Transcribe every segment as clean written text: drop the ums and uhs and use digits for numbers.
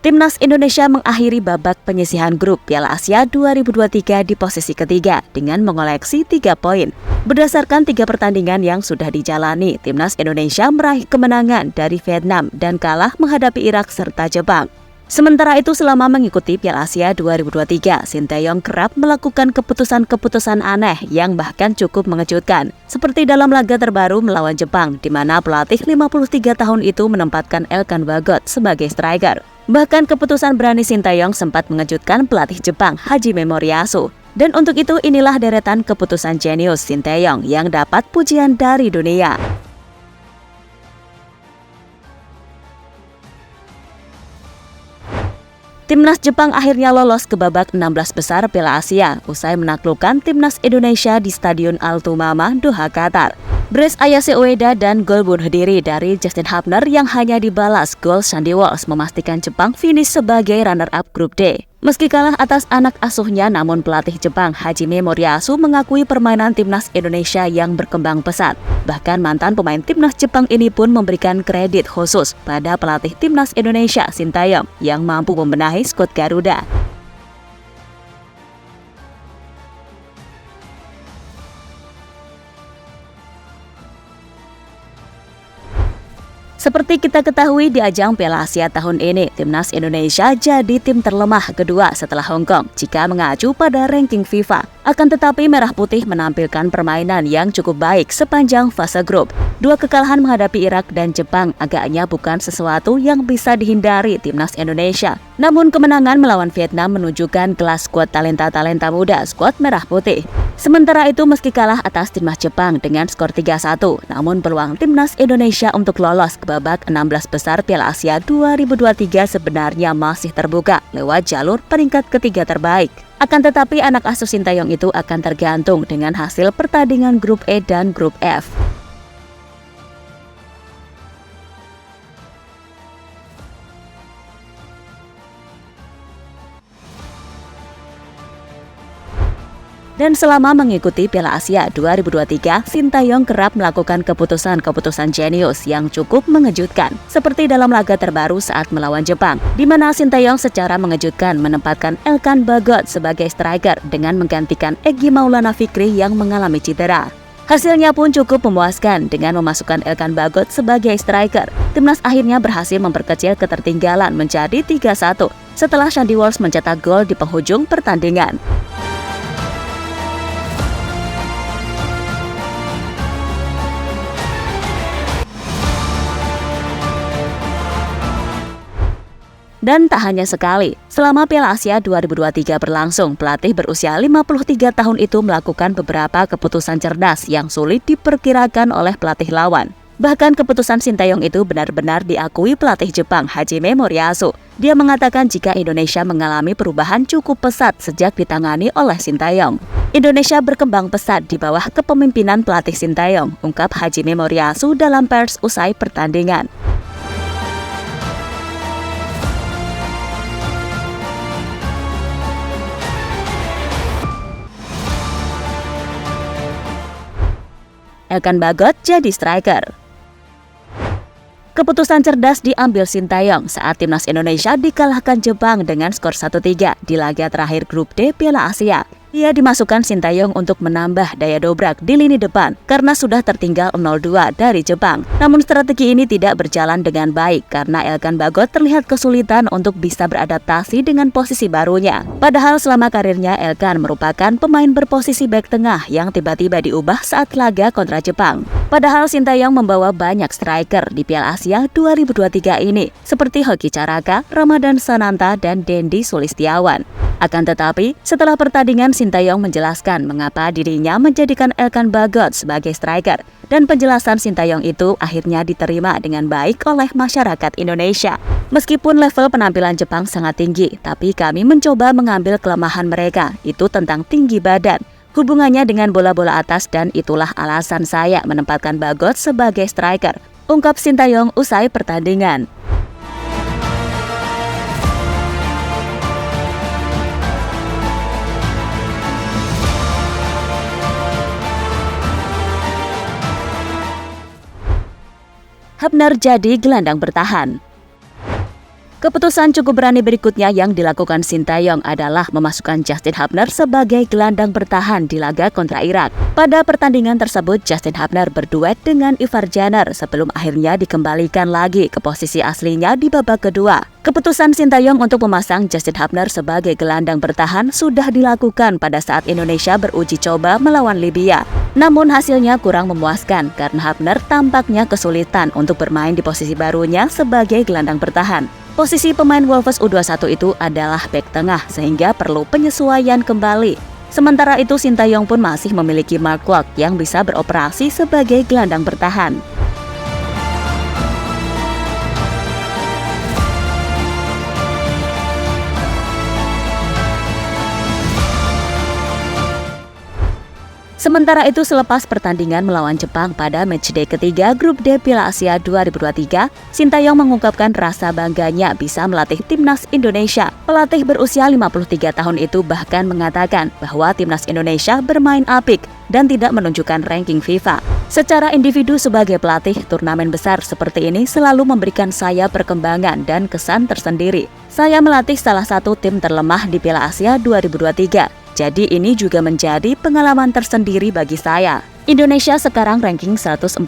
Timnas Indonesia mengakhiri babak penyisihan grup Piala Asia 2023 di posisi ketiga dengan mengoleksi 3 poin. Berdasarkan 3 pertandingan yang sudah dijalani, Timnas Indonesia meraih kemenangan dari Vietnam dan kalah menghadapi Irak serta Jepang. Sementara itu, selama mengikuti Piala Asia 2023, Sinteyong kerap melakukan keputusan-keputusan aneh yang bahkan cukup mengejutkan. Seperti dalam laga terbaru melawan Jepang, di mana pelatih 53 tahun itu menempatkan Elkan Bagot sebagai striker. Bahkan keputusan berani Sinteyong sempat mengejutkan pelatih Jepang Hajime Moriyasu. Dan untuk itu inilah deretan keputusan jenius Sinteyong yang dapat pujian dari dunia. Timnas Jepang akhirnya lolos ke babak 16 besar Piala Asia usai menaklukkan Timnas Indonesia di Stadion Al-Tumama, Doha, Qatar. Brace Ayase Ueda dan gol bunuh diri dari Justin Hubner yang hanya dibalas gol Sandy Walsh memastikan Jepang finish sebagai runner-up grup D. Meski kalah atas anak asuhnya, namun pelatih Jepang Hajime Moriyasu mengakui permainan Timnas Indonesia yang berkembang pesat. Bahkan mantan pemain Timnas Jepang ini pun memberikan kredit khusus pada pelatih Timnas Indonesia Sinteyong yang mampu membenahi skuad Garuda. Seperti kita ketahui, di ajang Piala Asia tahun ini, Timnas Indonesia jadi tim terlemah kedua setelah Hong Kong jika mengacu pada ranking FIFA. Akan tetapi Merah Putih menampilkan permainan yang cukup baik sepanjang fase grup. 2 kekalahan menghadapi Irak dan Jepang agaknya bukan sesuatu yang bisa dihindari Timnas Indonesia. Namun kemenangan melawan Vietnam menunjukkan kelas skuad talenta-talenta muda skuad Merah Putih. Sementara itu, meski kalah atas Timnas Jepang dengan skor 3-1, namun peluang Timnas Indonesia untuk lolos ke babak 16 besar Piala Asia 2023 sebenarnya masih terbuka lewat jalur peringkat ketiga terbaik. Akan tetapi anak asuh Sinteyong itu akan tergantung dengan hasil pertandingan grup E dan grup F. Dan selama mengikuti Piala Asia 2023, Sinteyong kerap melakukan keputusan-keputusan jenius yang cukup mengejutkan. Seperti dalam laga terbaru saat melawan Jepang, di mana Sinteyong secara mengejutkan menempatkan Elkan Bagot sebagai striker dengan menggantikan Egy Maulana Fikri yang mengalami cedera. Hasilnya pun cukup memuaskan dengan memasukkan Elkan Bagot sebagai striker. Timnas akhirnya berhasil memperkecil ketertinggalan menjadi 3-1 setelah Sandy Walsh mencetak gol di penghujung pertandingan. Dan tak hanya sekali, selama Piala Asia 2023 berlangsung, pelatih berusia 53 tahun itu melakukan beberapa keputusan cerdas yang sulit diperkirakan oleh pelatih lawan. Bahkan keputusan Sinteyong itu benar-benar diakui pelatih Jepang Hajime Moriyasu. Dia mengatakan jika Indonesia mengalami perubahan cukup pesat sejak ditangani oleh Sinteyong. Indonesia berkembang pesat di bawah kepemimpinan pelatih Sinteyong, ungkap Hajime Moriyasu dalam pers usai pertandingan. Elkan Bagot jadi striker. Keputusan cerdas diambil Sinteyong saat Timnas Indonesia dikalahkan Jepang dengan skor 1-3 di laga terakhir grup D Piala Asia. Ia dimasukkan Sinteyong untuk menambah daya dobrak di lini depan karena sudah tertinggal 0-2 dari Jepang. Namun strategi ini tidak berjalan dengan baik karena Elkan Bagot terlihat kesulitan untuk bisa beradaptasi dengan posisi barunya. Padahal selama karirnya Elkan merupakan pemain berposisi bek tengah yang tiba-tiba diubah saat laga kontra Jepang. Padahal Sinteyong membawa banyak striker di Piala Asia 2023 ini seperti Hoki Caraka, Ramadan Sananta, dan Dendi Sulistiawan. Akan tetapi, setelah pertandingan Sinteyong menjelaskan mengapa dirinya menjadikan Elkan Bagot sebagai striker, dan penjelasan Sinteyong itu akhirnya diterima dengan baik oleh masyarakat Indonesia. Meskipun level penampilan Jepang sangat tinggi, tapi kami mencoba mengambil kelemahan mereka, itu tentang tinggi badan, hubungannya dengan bola-bola atas, dan itulah alasan saya menempatkan Bagot sebagai striker, ungkap Sinteyong usai pertandingan. Hubner jadi gelandang bertahan. Keputusan cukup berani berikutnya yang dilakukan Sintayong adalah memasukkan Justin Hubner sebagai gelandang bertahan di laga kontra Irak. Pada pertandingan tersebut, Justin Hubner berduet dengan Ivar Janner sebelum akhirnya dikembalikan lagi ke posisi aslinya di babak kedua. Keputusan Sintayong untuk memasang Justin Hubner sebagai gelandang bertahan sudah dilakukan pada saat Indonesia beruji coba melawan Libya. Namun hasilnya kurang memuaskan karena Hubner tampaknya kesulitan untuk bermain di posisi barunya sebagai gelandang bertahan. Posisi pemain Wolves U21 itu adalah bek tengah sehingga perlu penyesuaian kembali. Sementara itu Sintayong pun masih memiliki Mark Klok yang bisa beroperasi sebagai gelandang bertahan. Sementara itu selepas pertandingan melawan Jepang pada matchday ketiga grup D Piala Asia 2023, Sintayong mengungkapkan rasa bangganya bisa melatih timnas Indonesia. Pelatih berusia 53 tahun itu bahkan mengatakan bahwa timnas Indonesia bermain apik dan tidak menunjukkan ranking FIFA. Secara individu sebagai pelatih, turnamen besar seperti ini selalu memberikan saya perkembangan dan kesan tersendiri. Saya melatih salah satu tim terlemah di Piala Asia 2023. Jadi ini juga menjadi pengalaman tersendiri bagi saya. Indonesia sekarang ranking 146,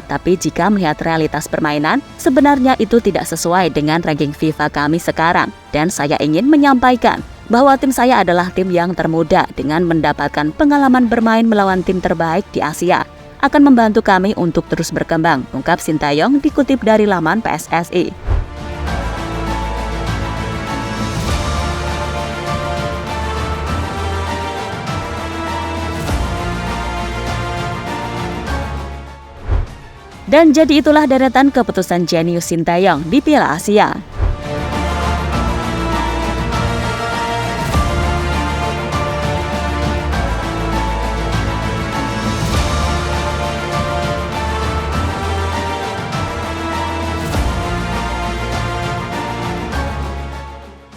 tapi jika melihat realitas permainan, sebenarnya itu tidak sesuai dengan ranking FIFA kami sekarang. Dan saya ingin menyampaikan bahwa tim saya adalah tim yang termuda dengan mendapatkan pengalaman bermain melawan tim terbaik di Asia. Akan membantu kami untuk terus berkembang, ungkap Sintayong dikutip dari laman PSSI. Dan jadi itulah deretan keputusan jenius Sintayong di Piala Asia.